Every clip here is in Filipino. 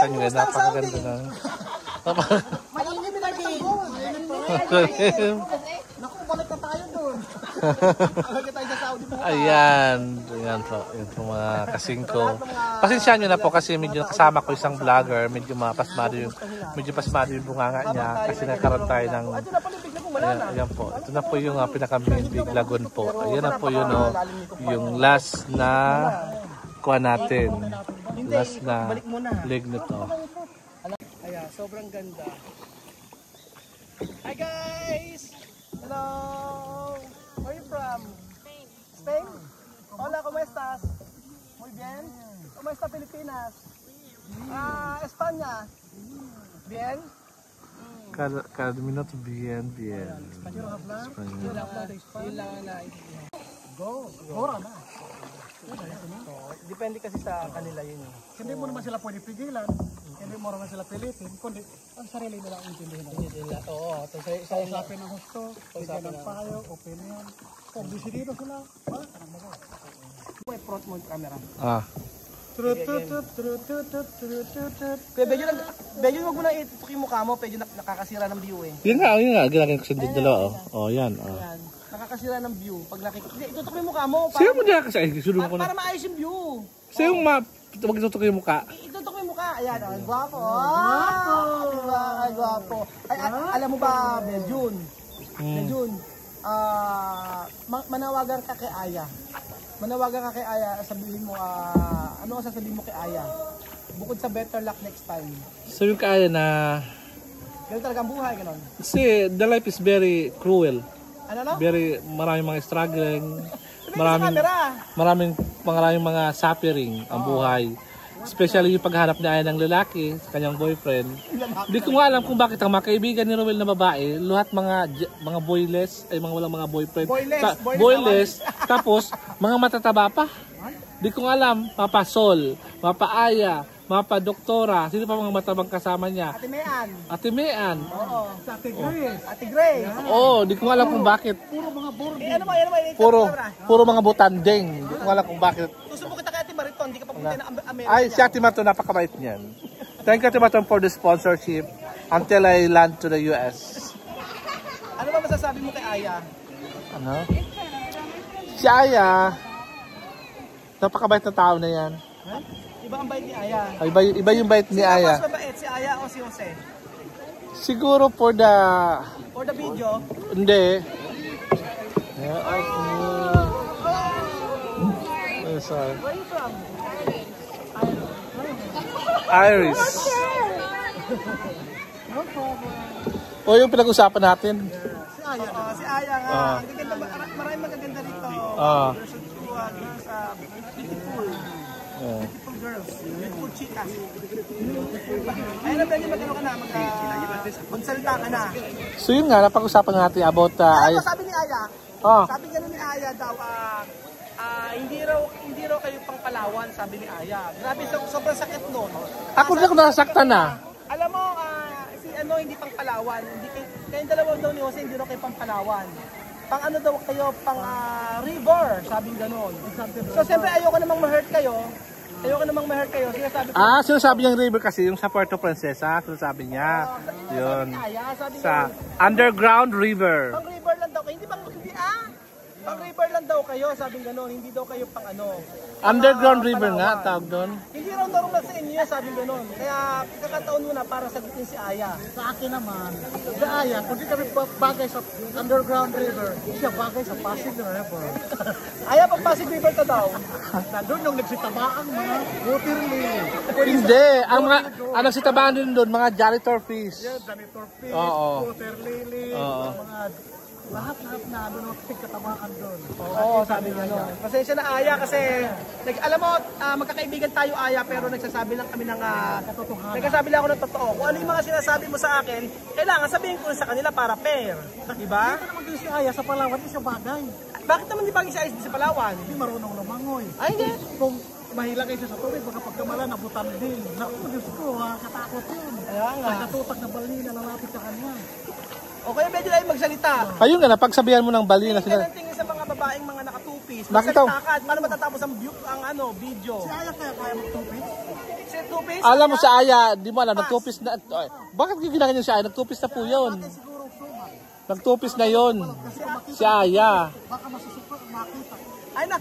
Kita nyo guys, napakaganda na. Mainit na din. Naku, balik na tayo doon. Balik tayo sa Saudi po. Ayan. Ayan po. Yun po mga kasingko. Pasensyaan nyo na po kasi medyo kasama ko isang vlogger. Medyo pasmado yung bunganga niya. Kasi nagkaroon tayo ng... Ayan po. Ito na po yung pinaka-main big lagoon po. Ayan na po yun yung last na kuha natin. Last na leg nito. Ayan, sobrang ganda. Hi guys! Hello! Where are you from? Spain. Spain? Hola, ¿cómo estás? Muy bien. ¿Cómo está Pilipinas? España. Bien? Cada minuto bien. Go. Gora na. Depende kasi sa kanila yun. Hindi mo naman sila pwede pigilan. Hindi mo naman sila pilitin. Kundi ang sarili nila ang intindihin. Oo. Usapin ang gusto. Bigyan ng payo. Opinion. Kung disidido sila, wala ka nang magawa. May front mode camera. Medyo wag mo na itutok yung mukha mo. Medyo nakakasira ng view eh. Yun nga. Ginagin ko sa dalawa. Yan. Nakakasira ng view. Pag nakikita, itutok mo yung mukha mo. Sa'yo mo dyan kasi. Para maayos yung view. Sa'yo wag itutok yung mukha. Itutok mo yung mukha. Ayan, gwapo. Diba? Ay, gwapo. Ay, alam mo ba, Beljun? Manawagan ka kay Aya. Sabihin mo, ano ang sasabihin mo kay Aya? Bukod sa better luck next time. Sabihin ka Aya na... Ganun talaga ang buhay, ganun. Kasi the life is very cruel. Ano? Maraming mga struggling. Maraming mga suffering ang buhay. Especially yung paghanap niya ng lalaki sa kanyang boyfriend. Hindi ko nga alam kung bakit ang mga kaibigan ni Romel na babae, lahat mga boyless, ay mga walang mga boyfriend. Boyless, tapos mga matataba pa. Hindi ko nga alam, mapasol, mapaaya, mapadoktora, sino pa mga matabang kasama niya? Ate Mean. Oo. Ate Grace. Oo, di ko alam kung bakit. Puro mga boarding. Puro mga butanding. Di ko alam kung bakit. Susubo kita kay Ate Mariton, di ka pa pumunta ng Amerika. Ay, si Ate Mariton, napakabait niyan. Thank you Ate Mariton for the sponsorship until I land to the US. Ano ba masasabi mo kay Aya? Ano? Si Aya, napakabait na tao na yan. Huh? Iba ang bait ni Aya. Iba yung bait ni Aya. Sino mas mabait, si Aya o si Jose? Siguro for the video? Hindi. Sorry. Where are you from? Iris. No problem. O yung pinag-usapan natin. Si Aya. Si Aya nga. Ang gaganda, maraming magaganda rito. Beautiful. Beautiful girls. Beautiful chicas. Ayun na, pwede magano ka na, magsalita ka na. So yun nga, napag-usapan natin about sabi ni Aya, sabi gano'n ni Aya daw, hindi raw kayo pang Palawan, sabi ni Aya. Grabe, sobrang sakit nun. Ako na ako nasaktan na. Alam mo, hindi pang Palawan. Kayong dalawa daw ni Jose, hindi raw kayo pang Palawan. Pang ano daw kayo, pang river, sabing gano'n. So, siyempre, ayoko namang ma-hurt kayo. Sinasabi ko. Sinasabi niyang river kasi yung sa Puerto Princesa, sinasabi niya. Yun. Sa underground river. Pang river lang daw kayo. Pang river lang daw kayo, sabing gano'n. Hindi daw kayo pang ano. Underground river nga, tawag doon. Hindi raw normal sa inyo, sabing gano'n. Kaya kakataon muna para sagutin si Aya. Sa akin naman, si Aya, kung di kami bagay sa underground river, siya bagay sa Pasig River. Aya, pag Pasig River ka daw. Nandun yung nagsitabaang mga waterly. Hindi, ang nagsitabaang din doon, mga janitor fish. Yeah, janitor fish, water lily, mga lahat na doon nagkatabakan doon. Oo, sabi nga no. Pasensya na Aya kasi alam mo, magkakaibigan tayo Aya pero nagsasabi lang kami ng katotohanan. Nagsasabi lang ako ng totoo. Kung ano yung mga sinasabi mo sa akin, kailangan sabihin ko sa kanila para fair. Diba? Dito naman din si Aya sa Palawan, di siya bagay. Bakit naman di bagay si Aya sa Palawan? Hindi marunong lumangoy. Ay, hindi. Kung mahila kayo sa tubig, baka pagkamala, nabutan din. Naku, Diyos ko, katakot yun. Kaya nga. Nagkatutak na bali na lalapit sa kanya. O kaya medyo lang magsalita. Ayun nga, napagsabihan mo ng bali na sila. Tingin sa mga babaeng mga nakatupi. piece. Nakita mo. Paano matatapos ang video? Si Aya kaya mag-tupis? Si 2 piece? Alam mo sa Aya, di mo alam, nagtupis na. Ay, bakit ginaganyan si Aya? Nagtupis na po yun. Siguro sumat. Nagtupis na yun. Si Aya. Baka masusuka, makita. Ay,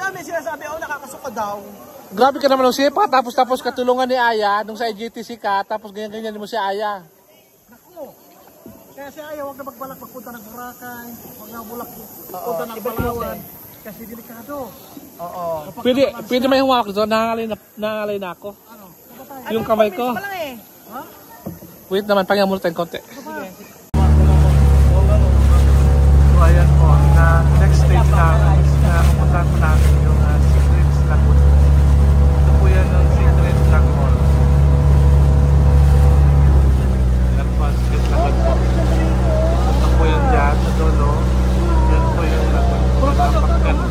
may sinasabi, nakakasuka daw. Grabe ka naman, Jose. Tapos katulungan ni Aya, nung sa IGTC ka, tapos ganyan-ganyan mo si Aya. Naku. Kaya si Aya, huwag na magbalak magpunta ng Boracay, huwag na bulak punta ng Palawan. Kasi delikado. Oo. Pwede may humawak dito, nangangalay na ako. Ano? Yung kamay ko. Ha? Wait naman, pahinga muna tayong konti. Sige. So ayan po, na next stage namin is na pupuntahan po namin yung Secrets Lagoon. Ito po yan ng Secrets Lagoon. Yan po, Secrets Lagoon po. Ito po yan dyan, sa dulo. Yan po yung lagoon. Napakaganda.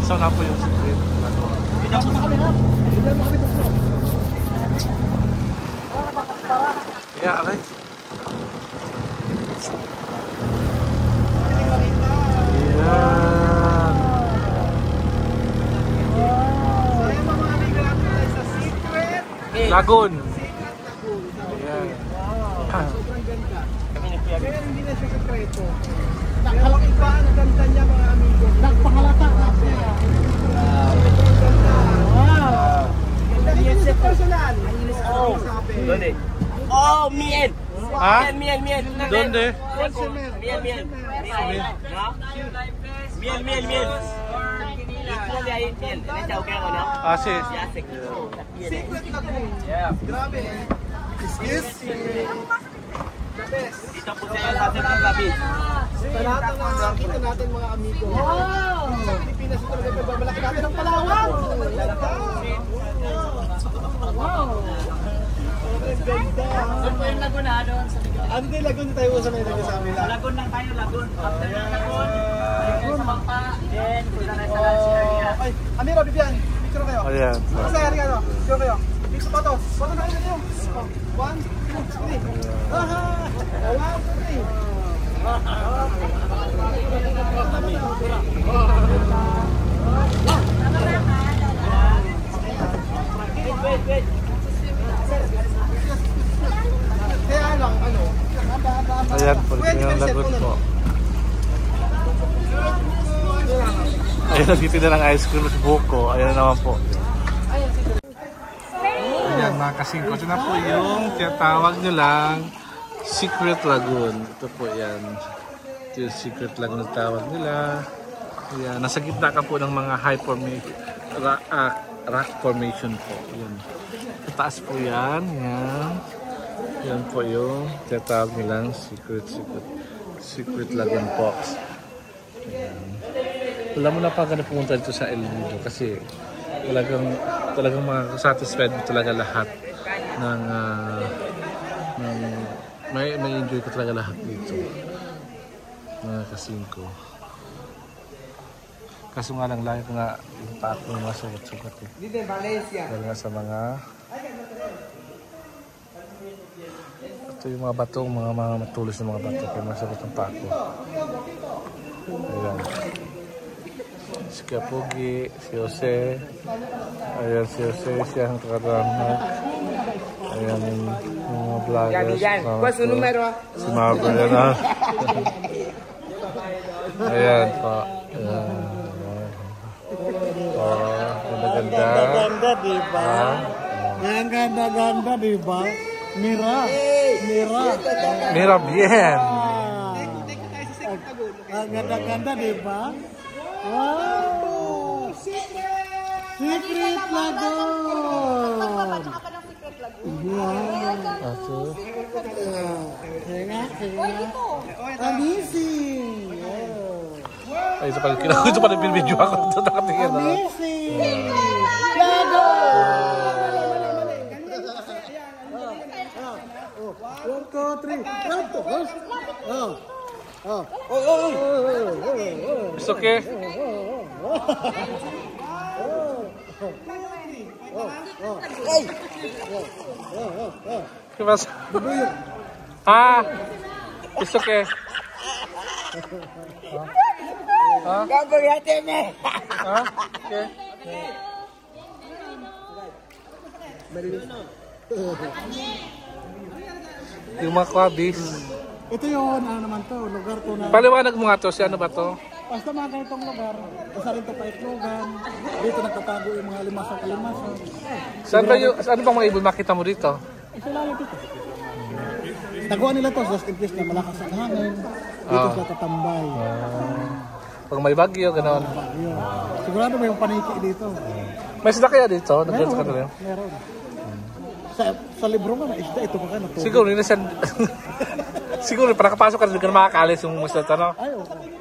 So na po yung Secrets Lagoon. Yeah, okay. Lagoon. Ayan. Kaya hindi na siya sekreto. Pero iba ang ganda niya mga amigo. Nagpahalata na siya. Wow. Hindi niya personal. Oh, miel. Ha? Miel. Donde? Miel. Miel. Actually, I eat miel. Ini tahu kan ono? Asis. Yasik. Secret Lagoon. Grabe. Dito po siya sa Secret Lagoon. Sa lahat ng nakakita natin mga amigo. Sa Pilipinas ito talaga pagbabalaki natin ng Palawan. Doon po yung Lagoon ha, doon sa Lagoon. Ano din Lagoon tayo sa may nagsasabi lang? Lagoon lang tayo, Lagoon. After ng Lagoon, sa Bangka, then punta na sa Lansi area. Ay, Amira, Bibian, picture kayo. Ayan. Basta yan, picture kayo. Picture pa to. Bato na kayo niyo. 1, 2, 3. Aha! 1, 2, 3. Wait. Kaya lang, Ayan po, ito yung lagoon po. Ayan, nagtitinda ng ice cream sa buko. Ayan naman po. Ayan, mga kasingkot na po yung tinatawag nilang Secret Lagoon. Ito po yan. Ito yung Secret Lagoon na tawag nila. Ayan, nasa gitna ka po ng mga high formation, rock formation po. Ayan. Sa taas po yan. Ayan. Yan po yung tinatawag nilang Secret Lagoon po. Ayan. Wala mo na pa ka na pumunta dito sa El Nido kasi talagang makasatisfied mo talaga lahat ng may enjoy ko talaga lahat dito mga kasingko. Kaso nga lang lagi ko nga yung paak mo mga sugat-sugat eh. Dahil nga sa mga ito yung mga bato, mga matulis na mga bato kaya masagot ang paak ko. Ayan. Si Kapugi, si Jose. Ayan si Jose, siya ang kakaramag. Ayan yung mga vloggers. Si Marvin yan. Ayan po. Ganda-ganda. Ganda, diba? Ang ganda-ganda, diba? Mira. Mira bien. Ang ganda-ganda, diba? Wow! Secret Lagoon! Aso. Hinga. Amazing! Ay, ito pala binibidyo ako. Ito nakatingin na. Amazing! Lagoon! 1, 2, 3. It's okay. ¿Qué pasa? Ah, it's okay. Ha? Gagawin eh. Ha? Okay. Yung mga kwabis. Ito yun, ano naman to, lugar to na. Paliwanag mo nga to, si ano ba to? Basta mga ganitong lugar, isa rin to paitlogan. Dito nagtatago yung mga alimasong. Saan ba yung, ano bang mga ibon makita mo dito? Isa lang dito. Taguan nila to, just in case na malakas ang hangin. Dito sila tatambay. Pag may bagyo, gano'n. Yun. Sigurado may yung paniki dito. May sila kaya dito? Nag-gets ka na rin? Meron. Sa libro nga na isda, ito pa ka na to. Siguro, yun na siya. Siguro, para kapasok ka, hindi ka na makakalis yung muslat, ano? Ay, okay.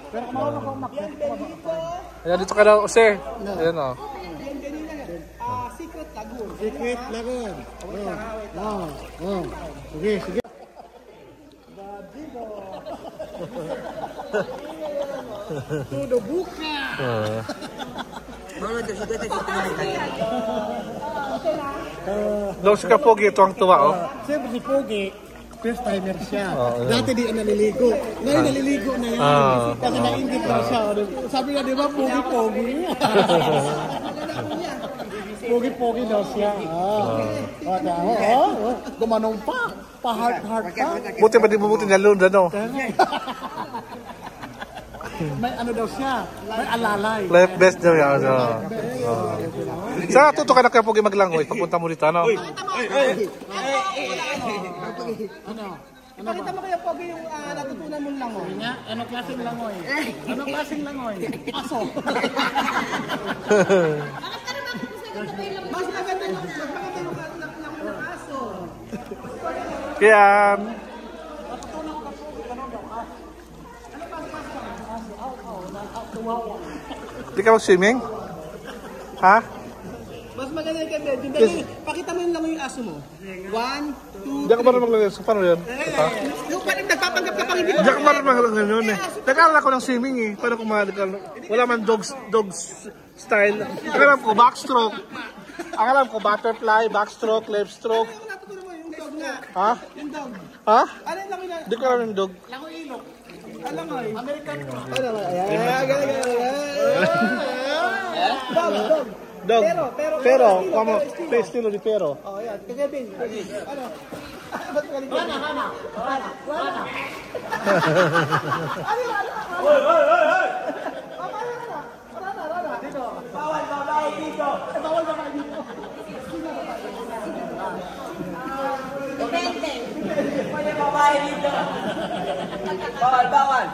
Pero kung marunong ko umakyat, Ayan, dito ka na, Jose. Ayan, o. Secret Lagoon. Sige, sige. Todo buka. Doon si Kapogi, ito ang tuwa, oh. Siyempre si Pogi, first timer siya. Dati di naliligo. Ngayon naliligo na yan. Kasi nainggit lang siya. Sabi nga, di ba, Pogi-Pogi? Pogi-Pogi daw siya. Gumanong pa. Pa-heart-heart pa. Buti ba di mabuti na loon, ano? May ano daw siya. May alalay. Life best daw yan, ano? Saan tuto ka na Kapogi maglangoy? Pagpunta mo dito, ano? Pakita mo kaya Pogi yung natutunan mong langoy. Ano klaseng langoy? Ano klaseng langoy? Aso. Mas maganda yung langoy ng aso. Kaya, di ka mag-swimming? Ha? Mas maganda yung kaya. Pakita mo yung langoy yung aso mo. 1, 2, Di ako marunong maglagay. So, paano yun? yung parang nagpapanggap ka pang hindi Di ako marunong maglagay yun eh. Nag-aaral ako ng swimming eh. Paano kung wala man dog style. Ang alam ko, backstroke. Ang alam ko, butterfly, backstroke, left stroke. Ano natutunan mo yung dog nga? Ha? Yung dog. Ha? Ano yung langoy na? Di ko alam yung dog. Langoy ilok. Ano langoy? American. Dog. Dog. Pero, Kamo, estilo di pero. oh, yan. Kagabing. Ano? Ba't galing ka? Hana. Bawal dito. Depende. Pwede babae dito. Bawal.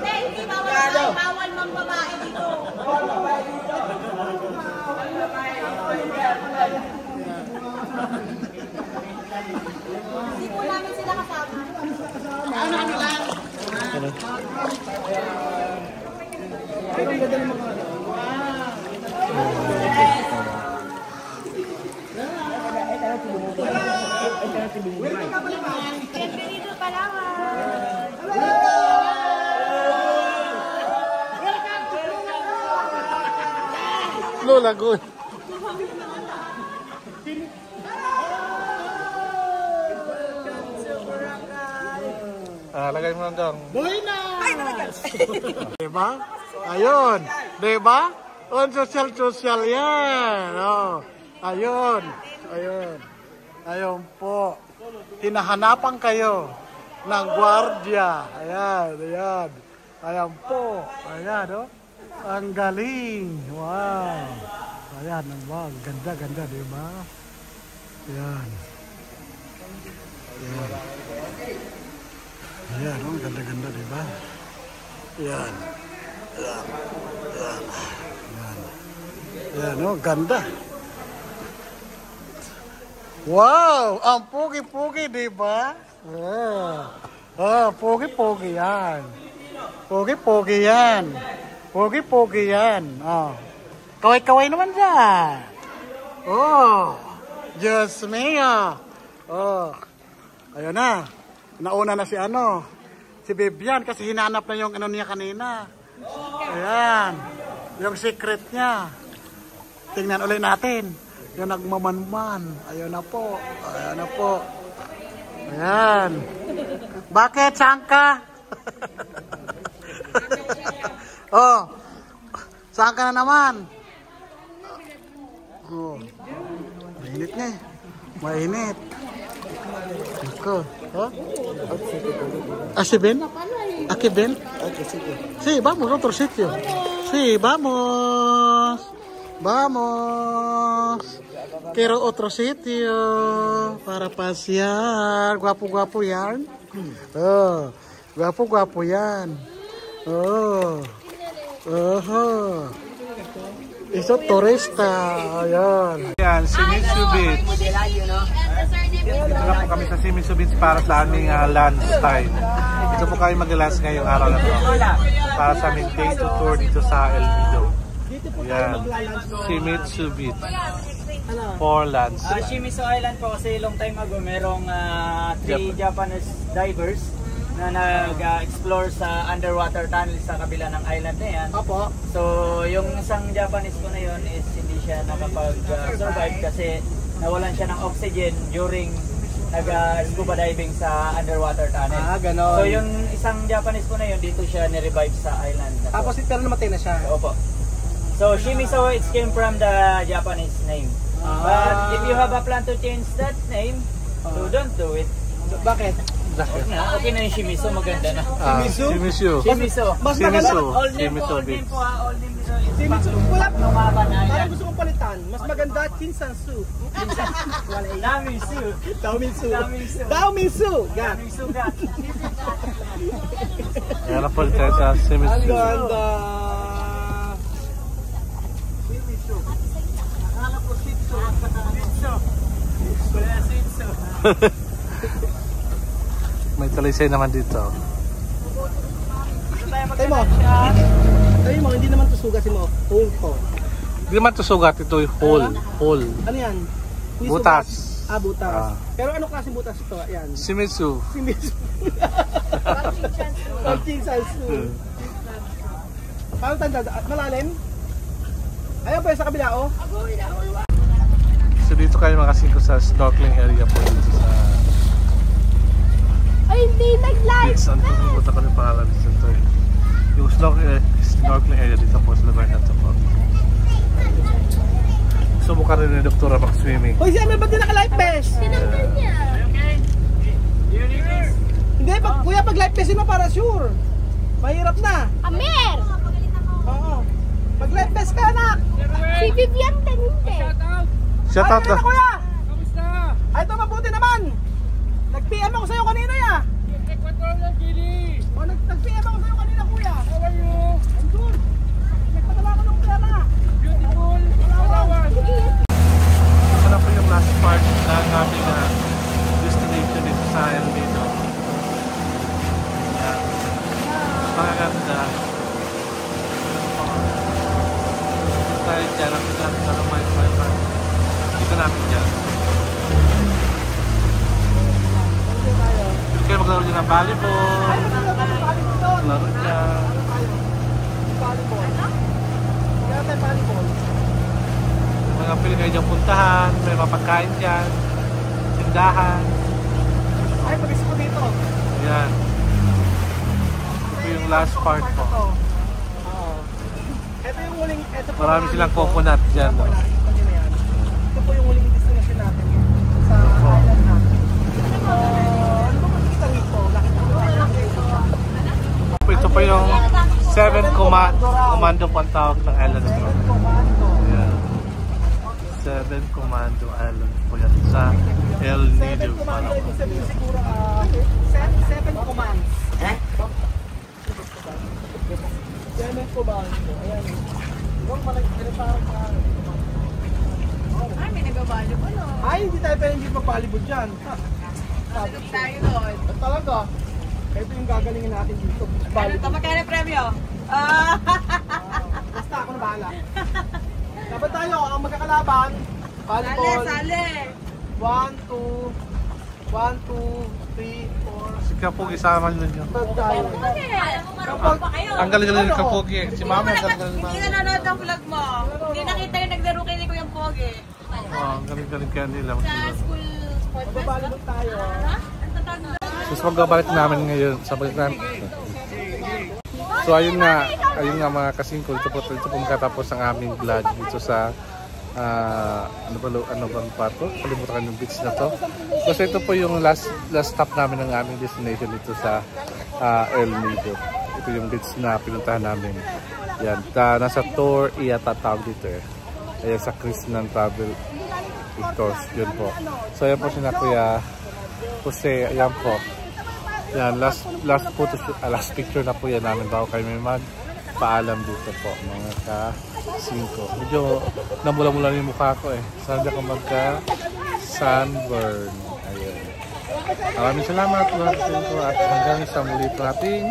Hindi bawal. Bawal mang babae dito. Hindi po namin sila kasama. Bienvenido Palawan. Lola, good. Lagay mo hanggang. Buenas! Diba? Ayun. Diba? On social yan. Oh. Ayun. Ayun po. Hinahanapan kayo ng gwardiya. Ayan. Ayan po. Ayan, oh. Ang galing. Wow. Ayan, wow. Ganda, diba? Ayan. Ayan, oh, ganda, diba? Ayan. Ayan, oh, ganda. Wow! Ang pugi-pugi, diba? Pugi-pugi yan. Pugi-pugi yan. Oh. Kaway-kaway naman dyan. Oh. Diyos mio. Oh. Ayun na. Nauna na si si Bibian kasi hinanap na yung niya kanina. Ayan. Yung secret niya. Tingnan ulit natin. Yung nagmamanman. Ayun na po. Ayan. Bakit, saan ka? Oh, saan ka na naman? Oh, mainit nga eh. Mainit. Iko. Oh? Ah, si Ben? Aquí Ben? Sí, vamos a otro sitio. Sí, vamos. Vamos. Quiero otro sitio para pasear. Guapo-guapo yan. Oh, guapo-guapo yan. Oh. Oh. Eso turista. Ayan. Yan, Shimizu Beach. Dito na po kami sa Shimizu Beach para sa aming lunch time. Dito po kami mag-lunch ngayong araw na to. Para sa aming day to tour dito sa El Nido. Yan, Shimizu Beach. For lunch. Shimizu Island po kasi long time ago merong 3 Japanese divers na nag-explore sa underwater tunnel sa kabila ng island na yan. Opo. So, yung isang Japanese po na yun is hindi siya nakapag-survive kasi nawalan siya ng oxygen during nag-scuba diving sa underwater tunnel. Ah, ganon. So, yung isang Japanese po na yun, dito siya nirevive sa island. Tapos pero namatay na siya. Opo. So, Shimizu, it came from the Japanese name. But if you have a plan to change that name, so don't do it. Bakit? Okay na yung Shimizu, maganda na. Shimizu. Shimizu. Mas Shimizu. All name Shimizu po, all name Beach. po ha, all name po. Shimizu. Wala. Lumaban na yan. Parang gusto kong palitan. Mas maganda Kinsansu. Namisu. Daominsu. Daominsu. Daominsu. Gan. Namisu ka. Yan na po tayo sa Shimizu. Ang ganda. Shimizu. Akala ko Shitsu. Shitsu. Wala Shitsu. May talisay naman dito. Tayo mo, hindi naman to sugasin mo. Hole ko. Hindi naman ito sugat, ito yung hole. Ano yan? Hindi Butas. sugat. Ah, butas. Ah. Pero ano klaseng butas ito? Ayan. Shimizu. Shimizu. Kinsansu. Paano tanda? Malalim? Ayun pa sa kabila, oh. So dito kayo makasingko sa snorkeling area po dito sa Ay, hindi nag-live. beach. Ang pumunta ko ng pangalan dito eh. Yung snorkeling area dito po sa lugar na ito po. Subukan rin ni Doktora mag-swimming. Hoy, si Amel, ba't di naka-life vest? Tinanggal niya. Hindi, kuya, pag life vest mo para sure. Mahirap na. Amer! Oo. Pag life vest ka, anak. Si Vivian din hindi. Shout out Ay, na. kuya. Kamusta? Ay, ito mabuti naman. Nag-PM ako sa'yo kanina, ya. O, nag-PM ako sa'yo kanina, kuya. How are you? I'm good. Nagpadala ko ng pera. Beautiful. Ito na po yung last part ng aming destination dito sa El Nido. Yan. Pakaganda. Dito tayo dyan. Ang dito natin sa may dito natin dyan. Dito kayo maglaro dyan ng volleyball. Laro dyan. Kaya tayo volleyball. Mga pili kayo dyan puntahan. May mapagkain dyan. Tindahan. Ay, pag-isip ko dito. Yan. Ito yung last part po. Oo. Ito yung huling... Marami silang coconut dyan. No? Ito po yung huling destination natin sa island natin. Ano ba makikita rito? Ito pa yung 7 Commando po ang tawag ng island na ito. Yan. 7 Commando Island po yan sa El Nido. 7 command, ibig sabihin siguro 7 commands. 7 commands. Ayan. Ibang parang Ay, may nag-volleyball o. ay, hindi tayo pwede hindi mag-volleyball dyan. Sabi tayo doon. At talaga, ito yung gagalingin natin dito. Ano to? Volleyball. Magkano premyo? Basta ako na bahala. Dapat tayo, ang magkakalaban, volleyball. Sali! 1, 2, 3, 4. Si Kapog isama nyo yun. Pag tayo. Alam mo, marunong pa kayo. Ang galing-galing ni Kapog eh. Si Mama ang Hindi galing-galing. nanonood ang vlog mo. Hindi nakita yung naglaro kay Kuya Pogi. Oh, ang galing-galing kaya nila. Sa school sport fest. Volleyball tayo. Ha? Ang tatag na. Tapos magbabalik namin ngayon sa balik namin. So ayun nga mga kasingko, ito po makatapos ang aming vlog dito sa ano bang pato? Kalimutan yung beach na to. Kasi ito po yung last stop namin ng aming destination dito sa El Nido. Ito yung beach na pinuntahan namin. Yan, nasa tour iyata tawag dito eh. Ayan sa Krishnan Travel Tours, yun po. So ayan po si Kuya Jose, ayan po. Yan, last picture na po yan namin bago kayo may magpaalam dito po mga ka-5. Medyo namula-mula yung mukha ko eh. Saan ako magka-sunburn. Ayun. Maraming salamat mga ka-5 at hanggang sa muli po nating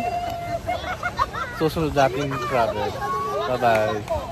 susunod nating travel. Bye-bye.